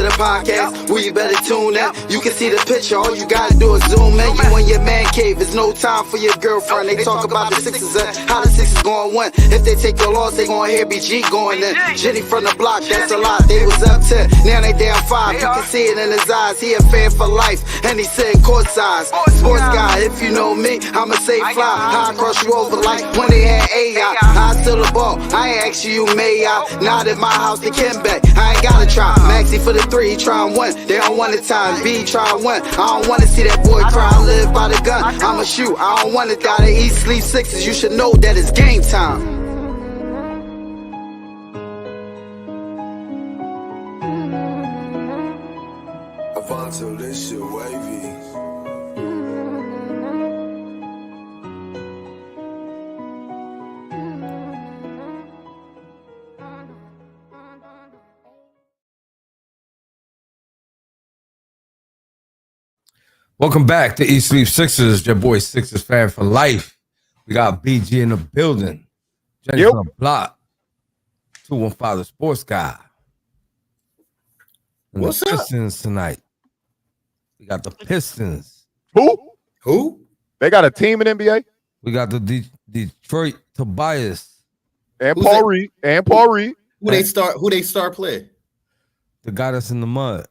to the podcast. Well, you better tune in. You can see the picture. All you gotta do is zoom in. You in your man cave. It's no time for your girlfriend. They talk about the Sixers and how the Sixers gonna win. If they take your loss, they gonna hear BG going in. Jenny from the block, that's a lot. They was up 10, now they down 5. You can see it in his eyes. He a fan for life, and he sitting court size. Sports guy, if you know me, I'ma say fly. How I cross you over like when they had AI. I still a ball. I ain't ask you, may I? Not at my house, the Kim back. I ain't gotta try. Maxie for the 3, he try and win. They don't want the time. B try and win. I don't wanna see that boy cry. I live by the gun. I'ma shoot. I don't wanna die. To eat, sleep Sixers. You should know that it's game time. Avanto, this shit wavy. Welcome back to Eat Sleep Sixers. Your boy Sixers fan for life. We got BG in the building. Jenny from the block. 215 the sports guy. And What's the up? Pistons tonight. We got the Pistons. Who? They got a team in NBA. We got the Detroit Tobias. And Who's Paul that? Reed. And Paul Reed. Who they start play? The guy that's in the mud.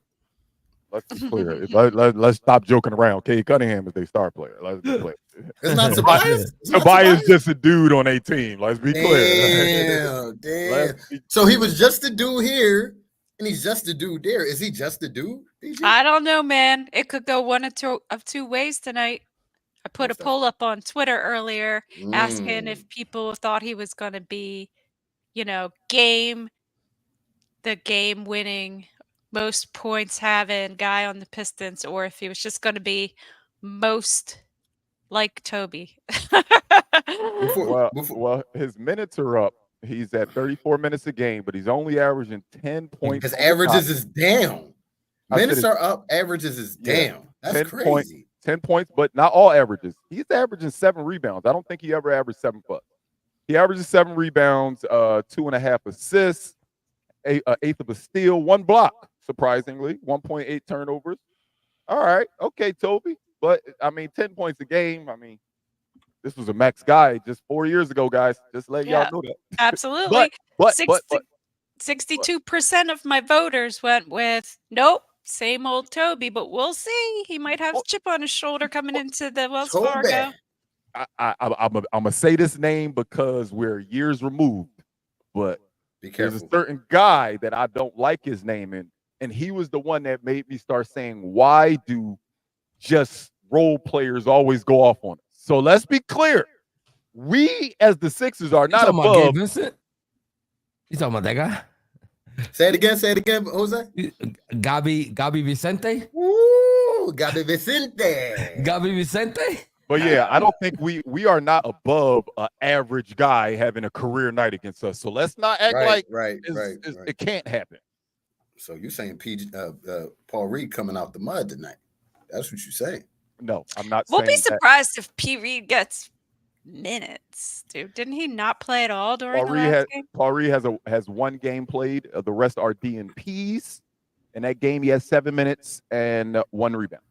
Let's be clear. Let's stop joking around. Cade Cunningham is their star player. Let's be clear. It's not Tobias. Tobias just a dude on a team. Let's be clear. Damn. So he was just a dude here, and he's just a dude there. Is he just a dude? PG? I don't know, man. It could go one of two ways tonight. I put a poll up on Twitter earlier asking if people thought he was going to be, the game winning, most points having guy on the Pistons, or if he was just going to be most like Toby. Well, his minutes are up. He's at 34 minutes a game, but he's only averaging 10 points. His averages is down. Minutes are up, averages is down. That's 10 crazy. 10 points, but not all averages. He's averaging 7 rebounds. I don't think he ever averaged 7 plus. He averages 7 rebounds, 2.5 assists, an eighth of a steal, 1 block, surprisingly, 1.8 turnovers. All right. Okay, Toby. But, 10 points a game. This was a max guy just 4 years ago, guys. Just let y'all know that. Absolutely. But 62% of my voters went with, nope, same old Toby, but we'll see. He might have a chip on his shoulder coming into the Wells Fargo. I'm going to say this name because we're years removed, but be careful. There's a certain guy that I don't like his name, and he was the one that made me start saying, why do just role players always go off on us? So let's be clear. We, as the Sixers, are not above. Gabe Vincent? You talking about that guy? Say it again, Jose. Gabi Vicente? Ooh, Gabi Vicente. Gabi Vicente? But yeah, I don't think we are not above an average guy having a career night against us. So let's not act like it can't happen. So you're saying Paul Reed coming out the mud tonight? That's what you're saying. No, I'm not. We'll be surprised if P. Reed gets minutes, dude. Didn't he not play at all during the last game? Paul Reed has 1 game played. The rest are DNPs. In that game, he has 7 minutes and 1 rebound.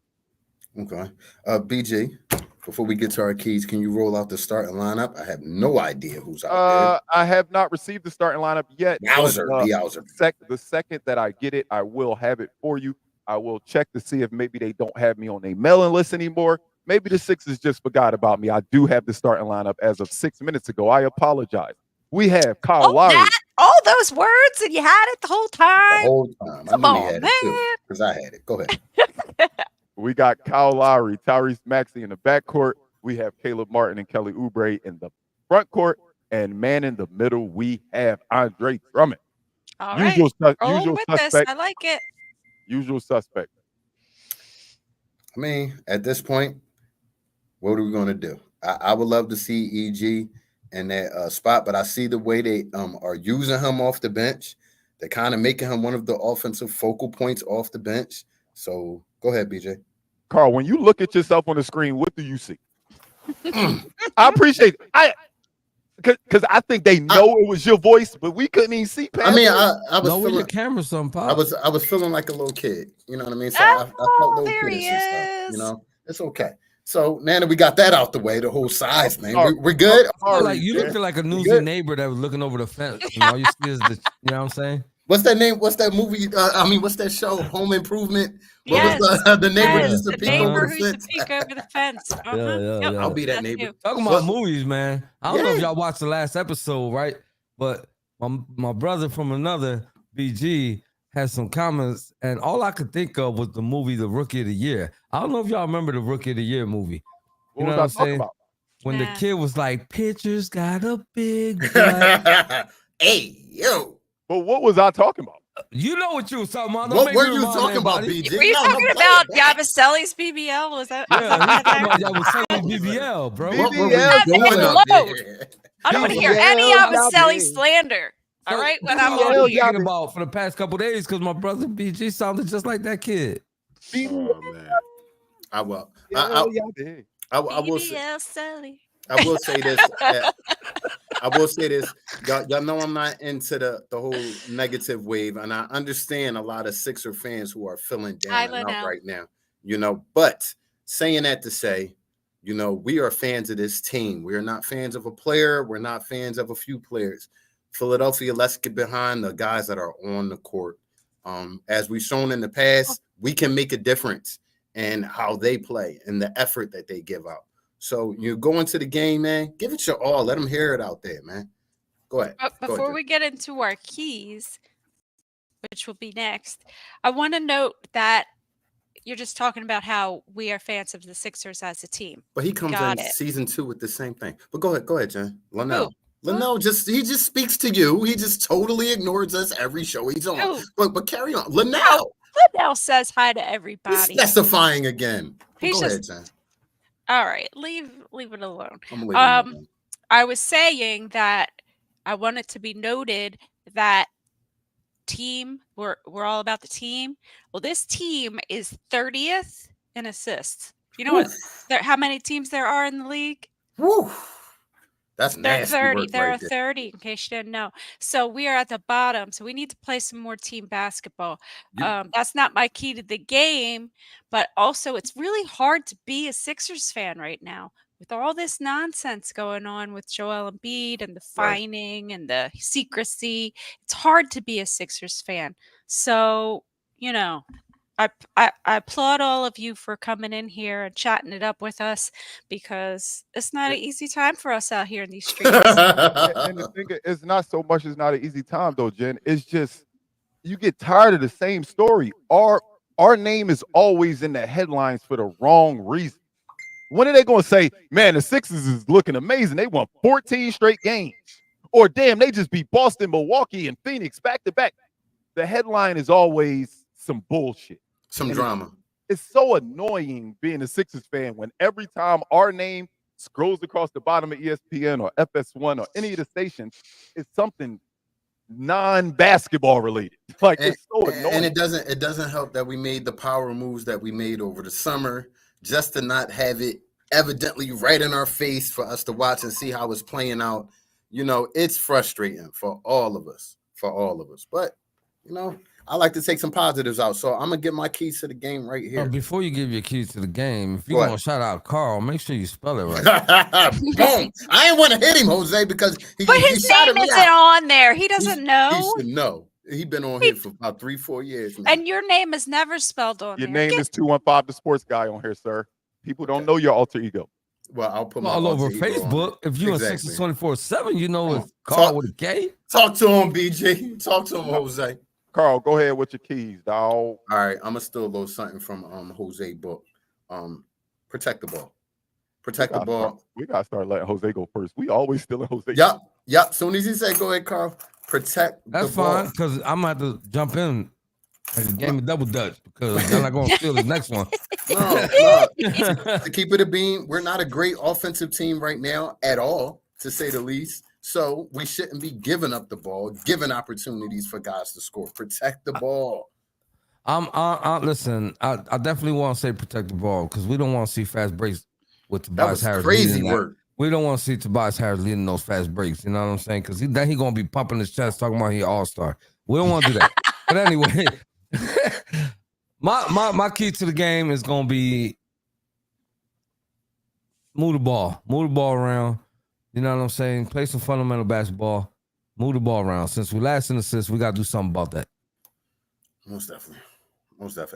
Okay. BG, before we get to our keys, can you roll out the starting lineup? I have no idea who's out there. I have not received the starting lineup yet. Yowzer. The second that I get it, I will have it for you. I will check to see if maybe they don't have me on a mailing list anymore. Maybe the Sixers just forgot about me. I do have the starting lineup as of 6 minutes ago. I apologize. We have Kyle Lowry. All those words, and you had it the whole time? The whole time. Come on, man. Because I had it. Go ahead. We got Kyle Lowry, Tyrese Maxey in the backcourt. We have Caleb Martin and Kelly Oubre in the front court. And man in the middle, we have Andre Drummond. All right. Usual suspect. This. I like it. Usual suspect. At this point, what are we going to do? I would love to see EG in that spot, but I see the way they are using him off the bench. They're kind of making him one of the offensive focal points off the bench. So go ahead, BJ. Carl, when you look at yourself on the screen, what do you see? I appreciate it. Because I think they know it was your voice, but we couldn't even see past I mean, it. I was Know where your feeling, camera's on, I Pop. was feeling like a little kid. You know what I mean? So I felt Oh, little there he kiddish and stuff. You is. know, it's okay. So now that we got that out the way, the whole size, man, Sorry. we're good. Feel Sorry, like you man. look like a You nosy good? neighbor that was looking over the fence, and all you see is the. You know what I'm saying? What's that name? What's that movie? I mean, what's that show? Home Improvement. What was Yes, the neighbor Yeah. yes, used to the peek over neighbor the who used to fence? peek over the fence. Yeah, Yep, I'll be that that neighbor. too. Talking about Well, movies, man. I don't know if yeah. y'all watched the last episode, right? But my brother from another BG had some comments, and all I could think of was the movie The Rookie of the Year. I don't know if y'all remember the Rookie of the Year movie. What You know was what I I'm talking saying? about? When the Nah. kid was like, "Pictures got a big butt." Hey, yo. But what was I talking about? You know what you was talking about. Don't What make were me you remind talking about, everybody. BG? Were you No, talking play about it back. Yabuseli's BBL? Was that? Yeah, was he that talking there? about y'all was selling BBL, bro. BBL. What were we BBL, doing Hey, up load. there? I don't want to hear BBL, any y'all Yabuseli big. slander. All So right, when that's I'm what on I've been here. thinking about for the past couple of days because my brother BG sounded just like that kid. BBL, Oh man, I will. I y'all big. I will say. BBL Sally. I will say this. I will say this. Y'all know I'm not into the whole negative wave, and I understand a lot of Sixer fans who are feeling Hi, down and out Linnell. right now. You know, but saying that to say, you know, we are fans of this team. We are not fans of a player. We're not fans of a few players. Philadelphia, let's get behind the guys that are on the court. As we've shown in the past, we can make a difference in how they play and the effort that they give out. So you go into the game, man, give it your all. Let them hear it out there, man. Go ahead. But Go before ahead, we get into our keys, which will be next, I want to note that you're just talking about how we are fans of the Sixers as a team. but he comes Got in it. season 2 with the same thing. But go ahead, Jen. Who? Linnell. Linnell he just speaks to you. He just totally ignores us every show he's on. Who? But carry on. Linnell. No, Linnell says hi to He's everybody. specifying again. But He's go ahead, just Jen. all right. Leave it alone. I'm gonna leave him alone. I was saying that I want it to be noted that team, we're all about the team. Well, this team is 30th in assists. You know what? How many teams there are in the league? Woo. That's They're nasty 30. work There right are there. 30, in case you didn't know. So we are at the bottom. So we need to play some more team basketball. That's not my key to the game, but also it's really hard to be a Sixers fan right now with all this nonsense going on with Joel Embiid and the fining and the secrecy. It's hard to be a Sixers fan. So, you know, I applaud all of you for coming in here and chatting it up with us because it's not an easy time for us out here in these streets. And the thing is, it's not so much it's not an easy time though, Jen. It's just you get tired of the same story. Our name is always in the headlines for the wrong reason. When are they going to say, man, the Sixers is looking amazing? They won 14 straight games. Or damn, they just beat Boston, Milwaukee, and Phoenix back to back. The headline is always some bullshit. Some And drama. It's so annoying being a Sixers fan when every time our name scrolls across the bottom of ESPN or FS1 or any of the stations, it's something non-basketball related. Like it's so annoying. And it doesn't help that we made the power moves that we made over the summer just to not have it evidently right in our face for us to watch and see how it's playing out. You know, it's frustrating for all of us. But, you know, I like to take some positives out. So I'm going to get my keys to the game right here. Before you give your keys to the game, if you're going to shout out Carl, make sure you spell it right. Boom. I ain't want to hit him, Jose, because but his name isn't on there. He doesn't know. He should know. He's been on here for about 3-4 years now. And your name is never spelled on Your there. name is 215 the sports guy on here, sir. People don't know your alter ego. Well, I'll put my all over alter ego Facebook. on If you're in exactly. 624/7, you know it's Carl with a K. Talk to him, BG. Talk to him, Jose. Carl, go ahead with your keys, dog. All right, I'm gonna steal a little something from Jose book. Protect the ball. Protect the ball. We gotta start letting Jose go first. We always stealing Jose. Yep. Soon as he said, "Go ahead, Carl." Protect. That's the ball. fine because I'm gonna have to jump in and game of double dutch because I'm not gonna steal the next one. No. To keep it a beam, we're not a great offensive team right now at all, to say the least. So we shouldn't be giving up the ball, giving opportunities for guys to score. Protect the ball. Listen, I definitely want to say protect the ball because we don't want to see fast breaks with Tobias Harris. Crazy work. We don't want to see Tobias Harris leading those fast breaks. You know what I'm saying? Because then he gonna be pumping his chest talking about he all-star. We don't want to do that. But anyway, my key to the game is gonna be move the ball around. You know what I'm saying? Play some fundamental basketball. Move the ball around. Since we last in assists, we got to do something about that. Most definitely.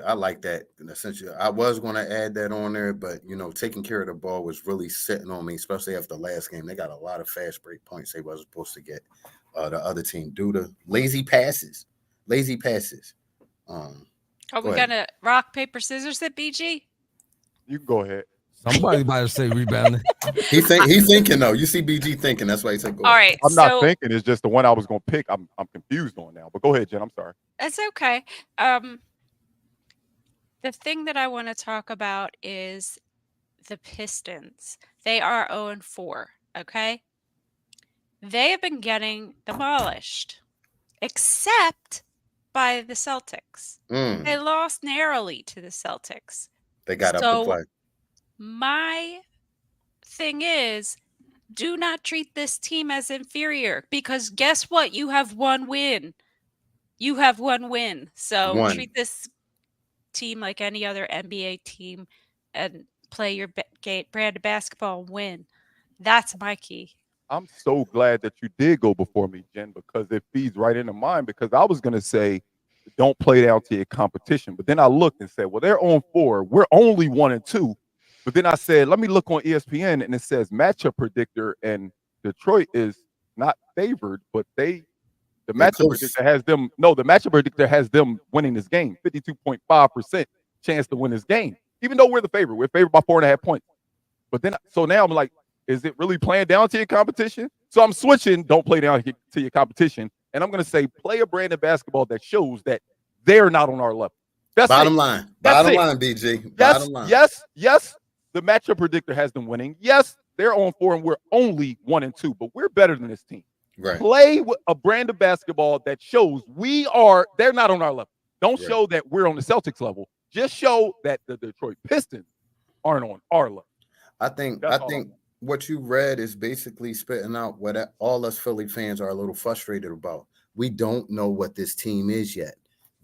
I like that. Essentially, I was going to add that on there, but, taking care of the ball was really sitting on me, especially after the last game. They got a lot of fast break points they wasn't supposed to get the other team due to lazy passes. Are we going to rock, paper, scissors at BG? You can go ahead. Somebody about to say rebounding. He's thinking though. You see BG thinking. That's why he said go. All right. I'm not thinking. It's just the one I was going to pick. I'm confused on now. But go ahead, Jen. I'm sorry. It's okay. The thing that I want to talk about is the Pistons. They are 0-4. Okay. They have been getting demolished, except by the Celtics. They lost narrowly to the Celtics. They got up to play. My thing is, do not treat this team as inferior, because guess what? You have one win. So treat this team like any other NBA team and play your brand of basketball and win. That's my key. I'm so glad that you did go before me, Jen, because it feeds right into mine. Because I was going to say, don't play down to your competition. But then I looked and said, well, they're on 4. We're only 1-2. But then I said, let me look on ESPN, and it says matchup predictor, and Detroit is not favored, but the matchup predictor has them. No, the matchup predictor has them winning this game. 52.5% chance to win this game, even though we're the favorite. We're favored by 4.5 points. But then, so now I'm like, is it really playing down to your competition? So I'm switching. Don't play down to your competition, and I'm going to say play a brand of basketball that shows that they're not on our level. That's bottom line. Bottom line, BG. Bottom line. Yes. The matchup predictor has them winning. Yes, they're on 4 and we're only 1-2, but we're better than this team. Right. Play with a brand of basketball that shows they're not on our level. Don't show that we're on the Celtics level. Just show that the Detroit Pistons aren't on our level. I think what you read is basically spitting out what all us Philly fans are a little frustrated about. We don't know what this team is yet.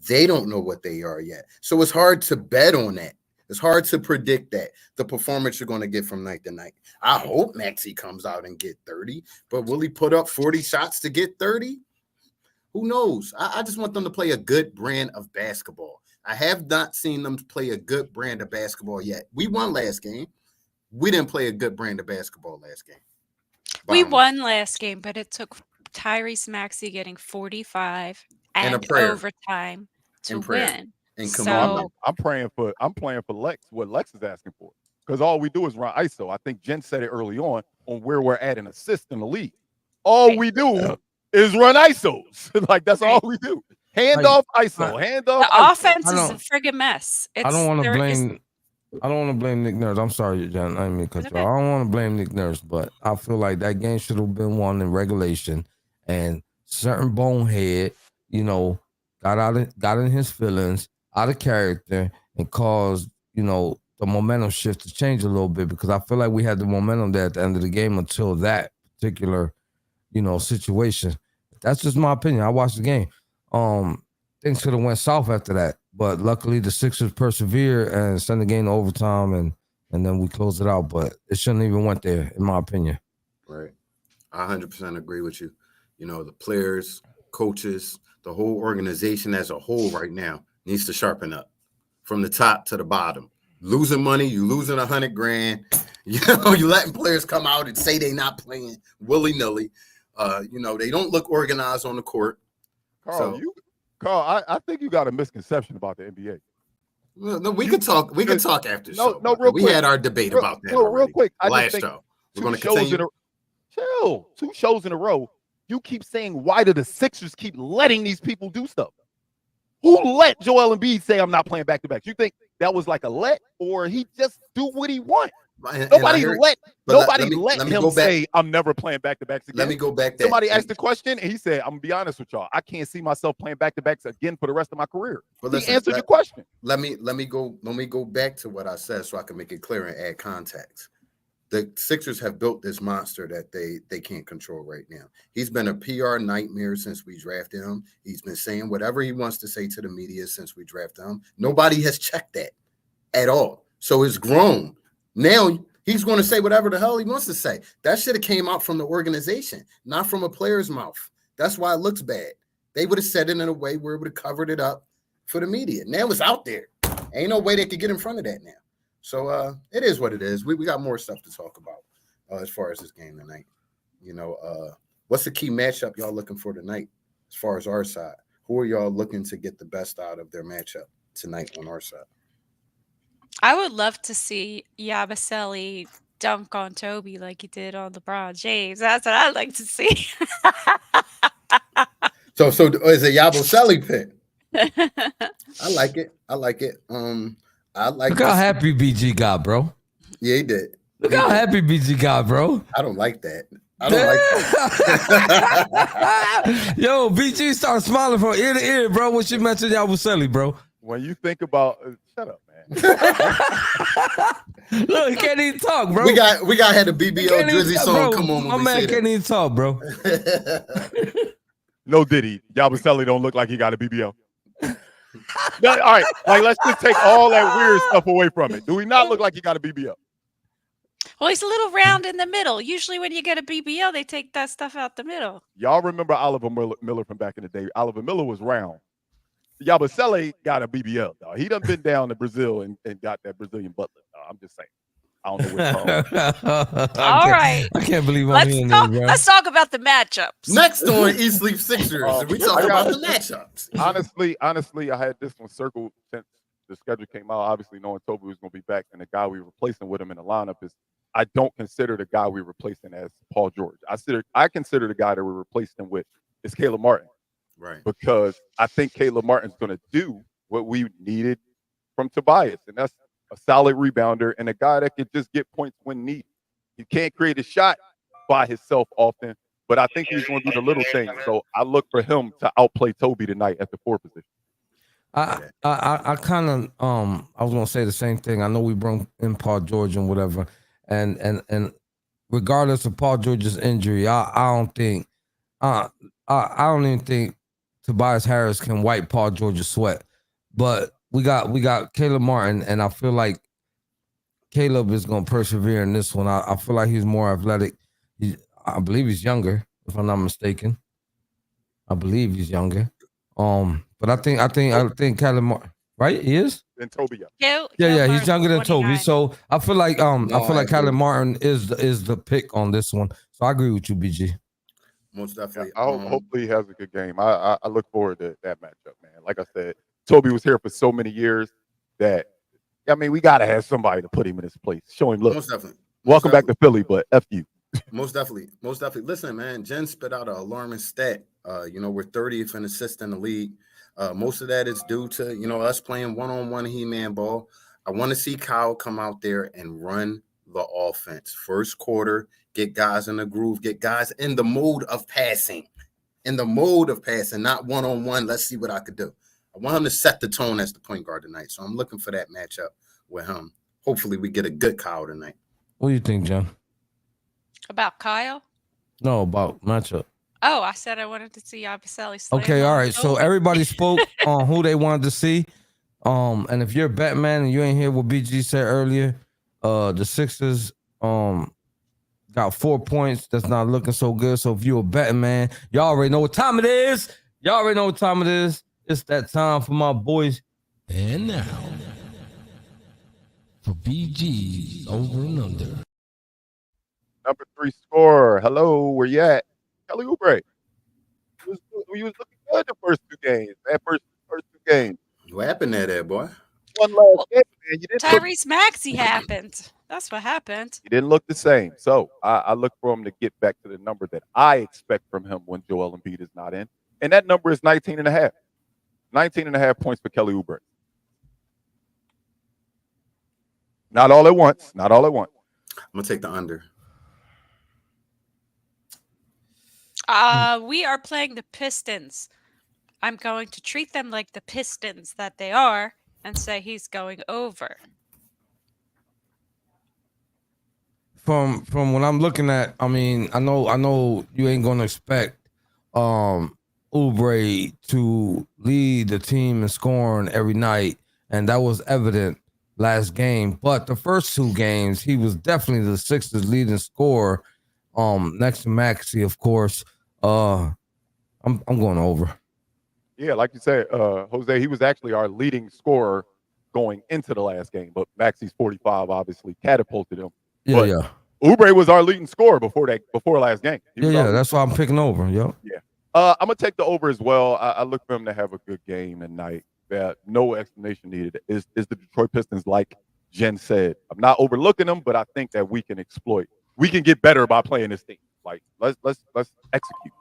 They don't know what they are yet. So it's hard to bet on that. It's hard to predict that, the performance you're going to get from night to night. I hope Maxey comes out and get 30, but will he put up 40 shots to get 30? Who knows? I just want them to play a good brand of basketball. I have not seen them play a good brand of basketball yet. We won last game. We didn't play a good brand of basketball last game. We won last game, but it took Tyrese Maxey getting 45 and overtime to win. So I'm playing for Lex, what Lex is asking for. Because all we do is run ISO. I think Jen said it early on where we're at an assist in the league. All we do is run ISOs. Like, that's all we do. Hand off ISO. The offense is a friggin' mess. I don't want to blame Nick Nurse. I'm sorry, John. I didn't mean to cut you off. I don't want to blame Nick Nurse, but I feel like that game should have been won in regulation. And certain bonehead, got in his feelings, out of character, and caused, the momentum shift to change a little bit, because I feel like we had the momentum there at the end of the game until that particular, situation. That's just my opinion. I watched the game. Things could have went south after that, but luckily the Sixers persevered and sent the game to overtime, and then we closed it out. But it shouldn't even went there, in my opinion. Right. I 100% agree with you. The players, coaches, the whole organization as a whole right now needs to sharpen up from the top to the bottom. Losing money, you losing $100,000. You letting players come out and say they're not playing willy-nilly. They don't look organized on the court. Carl, I think you got a misconception about the NBA. No, we could talk. We could talk after. No, real quick. We had our debate about that. Real quick. Last show. We're going to continue. 2 shows in a row. You keep saying, why do the Sixers keep letting these people do stuff? Who let Joel Embiid say I'm not playing back-to-back? You think that was like a let, or he just do what he wants? Nobody let him say I'm never playing back-to-backs again. Let me go back. Somebody asked the question, and he said, "I'm gonna be honest with y'all. I can't see myself playing back-to-backs again for the rest of my career." He answered the question. Let me go back to what I said so I can make it clear and add context. the Sixers have built this monster that they can't control right now. He's been a PR nightmare since we drafted him. He's been saying whatever he wants to say to the media since we drafted him. Nobody has checked that at all. So it's grown. Now he's going to say whatever the hell he wants to say. That should have came out from the organization, not from a player's mouth. That's why it looks bad. They would have said it in a way where it would have covered it up for the media. Now it's out there. Ain't no way they could get in front of that now. So it is what it is. We got more stuff to talk about as far as this game tonight. What's the key matchup y'all looking for tonight as far as our side? Who are y'all looking to get the best out of their matchup tonight on our side? I would love to see Yabusele dunk on Toby like he did on LeBron James. That's what I'd like to see. So is it Yabusele pick? I like it. I like Look how happy BG got, bro. Yeah, he did. Look how happy BG got, bro. I don't like that. I don't like that. Yo, BG started smiling from ear to ear, bro, when she mentioned Yabusele, bro. When you think about shut up, man. Look, he can't even talk, bro. We got had a BBL Drizzy song. Come on, my man can't even talk, bro. No Diddy. Yabusele don't look like he got a BBL. No, all right, like let's just take all that weird stuff away from it. Do we not look like he got a BBL? Well, he's a little round in the middle. Usually when you get a BBL, they take that stuff out the middle. Y'all remember Oliver Miller from back in the day? Oliver Miller was round. Yabusele got a BBL, dog. He done been down to Brazil and got that Brazilian butler. I'm just saying. I don't know what's wrong. All right. I can't believe I'm in this, bro. Let's talk about the matchups. Next on East Sleep Sixers, we talk about the matchups. Honestly, I had this one circled since the schedule came out. Obviously, knowing Toby was going to be back, and the guy we replacing with him in the lineup is. I don't consider the guy we're replacing as Paul George. I consider the guy that we're replacing him with is Caleb Martin. Right. Because I think Caleb Martin's going to do what we needed from Tobias, and that's a solid rebounder and a guy that can just get points when needed. He can't create a shot by himself often, but I think he's going to do the little things. So I look for him to outplay Toby tonight at the 4 position. I kind of I was gonna say the same thing. I know we brought in Paul George and whatever, and regardless of Paul George's injury, I don't think I don't even think Tobias Harris can wipe Paul George's sweat. But we got Caleb Martin, and I feel like Caleb is gonna persevere in this one. I feel like he's more athletic. I believe he's younger, if I'm not mistaken. I believe he's younger. But I think Caleb Martin, right? He is? And Toby. Yeah, he's younger than Toby. So I feel like Caleb Martin is the pick on this one. So I agree with you, BG. Most definitely. Yeah, hopefully he has a good game. I look forward to that matchup, man. Like I said, Toby was here for so many years that we gotta have somebody to put him in his place. Show him, look. Most definitely. Welcome back to Philly, but F you. Most definitely. Listen, man, Jen spit out an alarming stat. We're 30th in assists in the league. Most of that is due to, us playing one-on-one He-Man ball. I want to see Kyle come out there and run the offense. First quarter, get guys in the groove, get guys in the mode of passing. Not one-on-one. Let's see what I could do. I want him to set the tone as the point guard tonight. So I'm looking for that matchup with him. Hopefully we get a good Kyle tonight. What do you think, John? About Kyle? No, about matchup. Oh, I said I wanted to see Yabusele. Okay, all right. So everybody spoke on who they wanted to see. And if you're a Batman and you ain't hear what BG said earlier, the Sixers got 4 points. That's not looking so good. So if you're a Batman, y'all already know what time it is. It's that time for my boys. And now for BG's Over and Under. Number 3 scorer. Hello, where you at? Kelly Oubre. He was looking good the first 2 games. That first 2 games. What happened there, boy? One last game, man. Tyrese Maxey happened. That's what happened. He didn't look the same. So I look for him to get back to the number that I expect from him when Joel Embiid is not in. And that number is 19.5. 19.5 points for Kelly Oubre. Not all at once. I'm going to take the under. We are playing the Pistons. I'm going to treat them like the Pistons that they are and say he's going over. from what I'm looking at, I mean, I know you ain't gonna expect Oubre to lead the team in scoring every night, and that was evident last game. But the first two games, he was definitely the Sixers' leading scorer. Next to Maxey, of course. I'm going over. Yeah, like you said, Jose, he was actually our leading scorer going into the last game, but Maxey's 45 obviously catapulted him. Yeah, but yeah. Oubre was our leading scorer before last game. Yeah. That's why I'm picking over. Yep. Yeah. I'm gonna take the over as well. I look for him to have a good game tonight. No explanation needed. Is the Detroit Pistons, like Jen said? I'm not overlooking them, but I think that we can exploit. We can get better by playing this team. Like let's execute.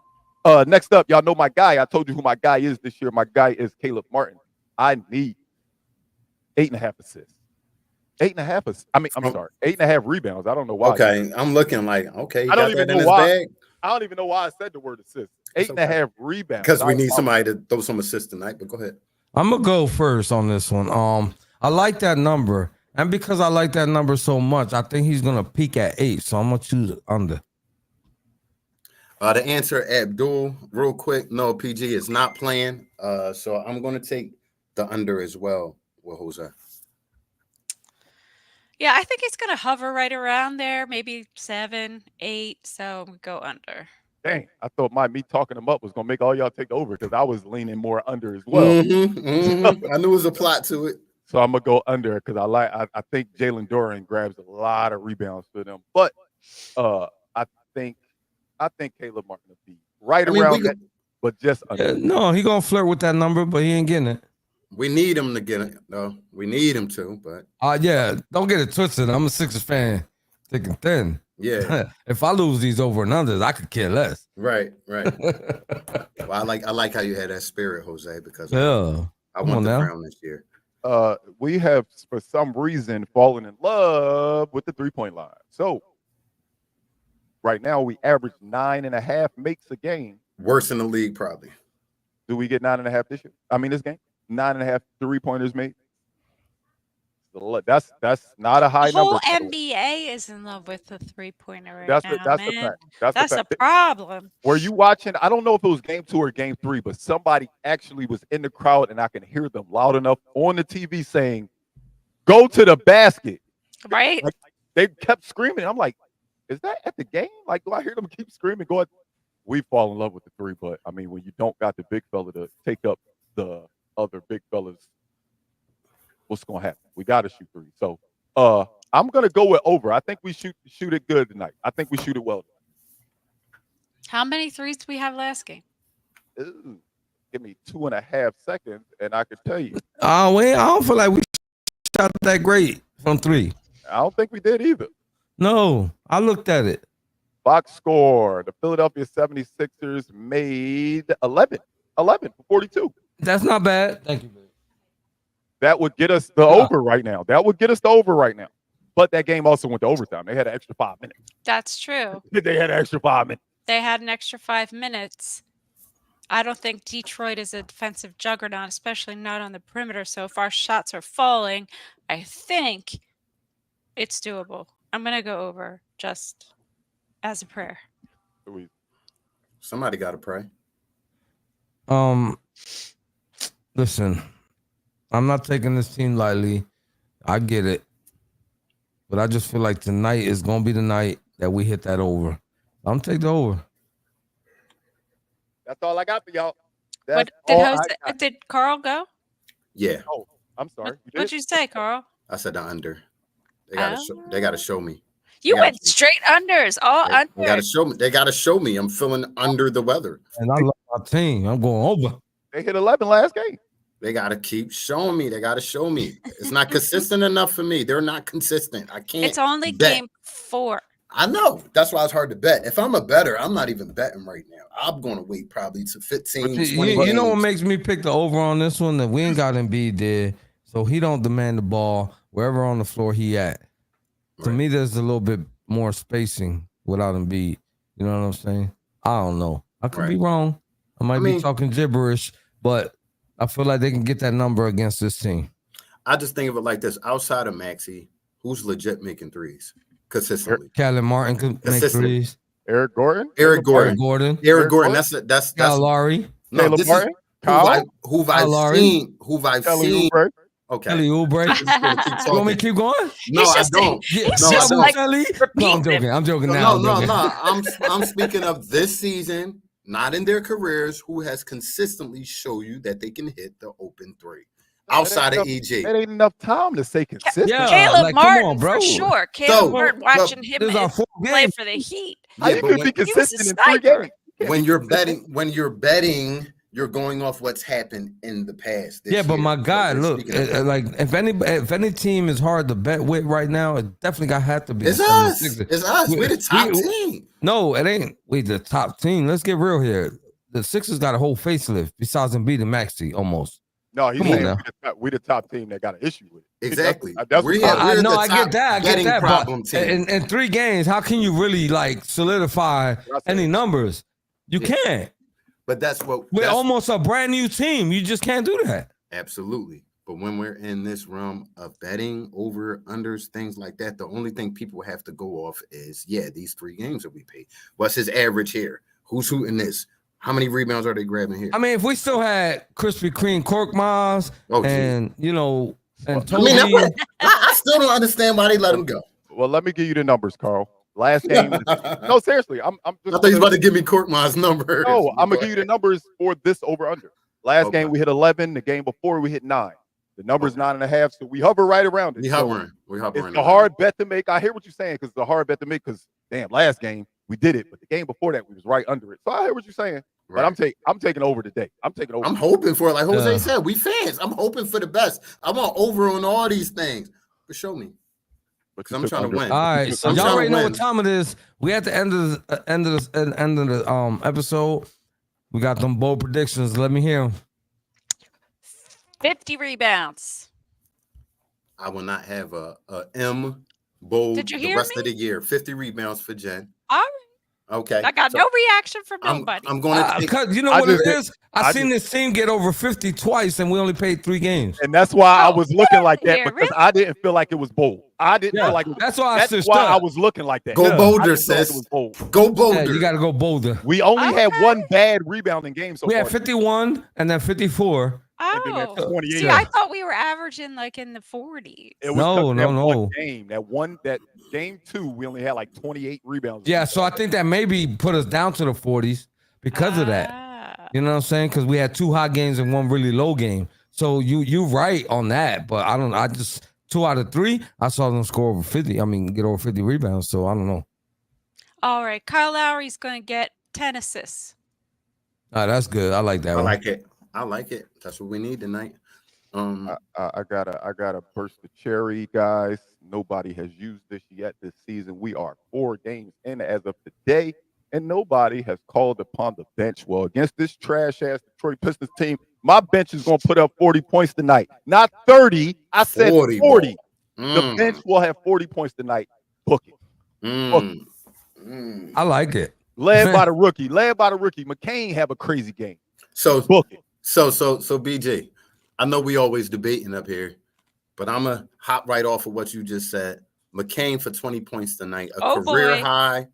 Next up, y'all know my guy. I told you who my guy is this year. My guy is Caleb Martin. I need 8.5 assists. 8.5 assists. I mean, I'm sorry, 8.5 rebounds. I don't know why. Okay, I'm looking like, okay, you I don't got even that in know his why. bag? I don't even know why I said the word assist. It's 8.5 rebounds. Because we need somebody to throw some assists tonight, but go ahead. I'm gonna go first on this one. I like that number, and because I like that number so much, I think he's gonna peak at 8. So I'm gonna choose under. To answer Abdul real quick, no, PG is not playing. So I'm going to take the under as well with Jose. Yeah, I think he's going to hover right around there, maybe 7, 8. So we go under. Dang, I thought me talking him up was going to make all y'all take the over because I was leaning more under as well. I knew it was a plot to it. So I'm going to go under because I think Jalen Duren grabs a lot of rebounds for them. But I think Caleb Martin will be around that, but just under. No, he gonna flirt with that number, but he ain't getting it. We need him to get it. No, we need him to, but yeah, don't get it twisted. I'm a Sixers fan, thick and thin. Yeah. If I lose these over and unders, I could care less. Right. Well, I like how you had that spirit, Jose, because I Come want on the now. crown this year. We have for some reason fallen in love with the 3-point line. So right now we average 9.5 makes a game. Worse in the league, probably. Do we get 9.5 this year? I mean, this game, 9.5 3-pointers made. That's not a high The whole number. NBA is in love with the 3-pointer right That's now, the man. fact. That's a problem. Were you watching? I don't know if it was game 2 or game 3, but somebody actually was in the crowd, and I can hear them loud enough on the TV saying, "Go to the basket." Right? Like, they kept screaming. I'm like, is that at the game? Like, do I hear them keep screaming? We fall in love with the 3, but I mean, when you don't got the big fella to take up the other big fellas, what's gonna happen? We got to shoot 3. So, I'm gonna go with over. I think we shoot it good tonight. I think we shoot it well. How many threes did we have last game? Ooh, give me 2.5 seconds, and I can tell you. I don't feel like we shot that great from 3. I don't think we did either. No, I looked at it. Box score: the Philadelphia 76ers made 11 for 42. That's not bad. Thank you, baby. That would get us the over right now. But that game also went to overtime. They had an extra 5 minutes. That's true. They had an extra 5 minutes. They had an extra 5 minutes. I don't think Detroit is a defensive juggernaut, especially not on the perimeter. So if our shots are falling, I think it's doable. I'm going to go over just as a prayer. Somebody got to pray. Listen, I'm not taking this team lightly. I get it. But I just feel like tonight is going to be the night that we hit that over. I'm taking the over. That's all I got for y'all. Did Carl go? Yeah. Oh, I'm sorry. What'd you say, Carl? I said the under. They got to show me. You went straight unders, all under. They got to show me. They got to show me. I'm feeling under the weather. And I love my team. I'm going over. They hit 11 last game. They got to keep showing me. They got to show me. It's not consistent enough for me. They're not consistent. I can't. It's only bet. game 4. I know. That's why it's hard to bet. If I'm a bettor, I'm not even betting right now. I'm going to wait probably to 15, 20 You know what makes me pick the over on this one? That we ain't got Embiid there, so he don't demand the ball wherever on the floor he at. Right. To me, there's a little bit more spacing without Embiid. You know what I'm saying? I don't know. I could be wrong. I might be talking gibberish, but I feel like they can get that number against this team. I just think of it like this. Outside of Maxey, who's legit making threes? consistently. Caleb Martin could make Consistent. threes. Eric Gordon. Eric Gordon. Gordon. Eric Gordon. That's Kyle Lowry. no. Caleb This is Martin. Kyle. who I've Lowry. seen. Who I've Kelly seen. Oubre. Okay. Kelly Oubre. I'm just gonna keep You want me talking. to keep going? No, He's I just- don't. He's No, I just don't. like Kelly? No, I'm joking. I'm joking now. I'm joking. I'm speaking of this season, not in their careers, who has consistently show you that they can hit the open three outside of EG. It ain't enough time to say consistent. Yeah. Caleb like, come Martin on, bro. for sure. Caleb Martin, but watching him This is our fourth play game. for the Heat. How Yeah, you but can when- be consistent in 3 sniper. games? when you're betting, you're going off what's happened in the past. this Yeah, but year. my guy, We're look, speaking of- like if any team is hard to bet with right now, it definitely have to be. it's the us. 76ers. It's us. We're the top we- team. No, it ain't. We the top team. Let's get real here. The Sixers got a whole facelift besides them beating Maxey almost. No, he's Come on saying now. we the top team that got an issue with it. Exactly. That's We're what- here. I know, the I top get that. I get betting that. problem But team. in 3 games, how can you really like solidify any numbers? You Yeah. can't. But that's what We're that's- almost a brand new team. You just can't do that. Absolutely. But when we're in this realm of betting over unders, things like that, the only thing people have to go off is these 3 games that we pay. What's his average here? Who's shooting this? How many rebounds are they grabbing here? I mean, if we still had Krispy Kreme Cork Miles Oh, gee. and and I Toby, mean, I still don't understand why they let him go. Well, let me give you the numbers, Carl. Last game. No, seriously. I'm I just thought he was about to give me Courtman's number. No, I'm gonna give you the numbers for this over under. Last Okay. game we hit 11. The game before we hit 9. The number's 9.5. So we hover right around it. We So hovering. We hovering. it's a hard bet to make. I hear what you're saying because it's a hard bet to make because damn, last game we did it, but the game before that we was right under it. So I hear what you're saying. But I'm taking over today. I'm taking over. I'm hoping for it. Like Jose Yeah. said, we fans. I'm hoping for the best. I want over on all these things. But show me. But I'm trying to win. All right, so I'm y'all trying to already know win. what time it is. We at the end of the episode. We got them bold predictions. Let me hear them. 50 rebounds. I will not have a M bold Did you the hear rest me? of the year. 50 rebounds for Jen. All right. Okay. I got So no reaction from I'm, nobody. I'm going to take. Cause you know I what it just- is? I I seen this team get over 50 twice, and we only played 3 games. And that's why I Oh, was looking like that yeah, because really? I didn't feel like it was bold. I didn't feel like it was, That's why I that's switched why up. I was looking like that. Go Yeah. I bolder, didn't feel like sis. it was bold. Go Yeah, bolder. you got to go bolder. We only had Okay. one bad rebounding game so We far. had 51 and then 54. and then at Oh, 28. see, I thought we were averaging like in the 40s. It was No, 'cause that no, one no. game. That game 2, we only had like 28 rebounds. Yeah, so I think that maybe put us down to the 40s because of that. Ah. You know what I'm saying? Because we had 2 high games and 1 really low game. So you right on that, but I just 2 out of 3, I saw them score over 50. I mean, get over 50 rebounds. So I don't know. All right. Kyle Lowry's going to get 10 assists. That's good. I like that I one. like it. I like it. That's what we need tonight. I gotta burst the cherry, guys. Nobody has used this yet this season. We are 4 games in as of today, and nobody has called upon the bench. Well, against this trash ass Detroit Pistons team, my bench is gonna put up 40 points tonight. Not 30. I said 40. The bench will have 40 points tonight. Book it. I like it. Led by the rookie. McCain have a crazy game. So Book it. So BJ, I know we always debating up here, but I'm gonna hop right off of what you just said. McCain for 20 points tonight, a Oh, career boy. high,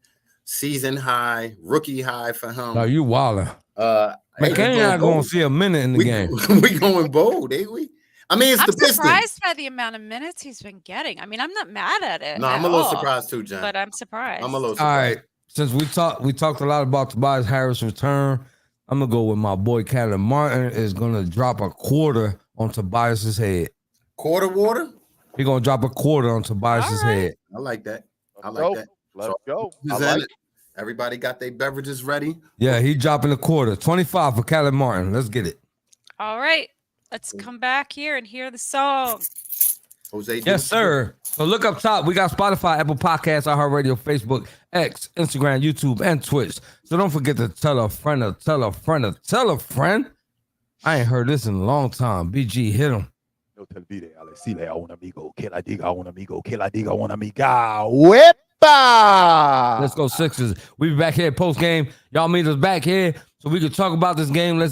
season high, rookie high for him. No, you wildin'. Hey, we McCain not going bold. to see a minute in the we, game. we going bold, ain't we? I mean, it's I'm the Pistons. surprised by the amount of minutes he's been getting. I mean, I'm not mad at it. No, I'm at a little all, surprised too, John. But I'm surprised. I'm a little All surprised. right. Since we talked a lot about Tobias Harris' return, I'm gonna go with my boy Caleb Martin is gonna drop a quarter on Tobias's head. Quarter water? He's gonna drop a quarter on Tobias's All right. head. I like that. I Let's like go. that. Let's So, go. I present like it. Everybody got their beverages ready. Yeah, he dropping a quarter. 25 for Caleb Martin. Let's get it. All right. Let's come back here and hear the song. Jose. Yes, sir. So look up top. We got Spotify, Apple Podcasts, iHeartRadio, Facebook, X, Instagram, YouTube, and Twitch. So don't forget to tell a friend, or tell a friend, or tell a friend. I ain't heard this in a long time. BG, hit him. No te olvides, decirle a un amigo que la diga a un amigo que la diga a un amiga. ¡Wepa! Let's go Sixers. We be back here post game. Y'all meet us back here so we can talk about this game. Let's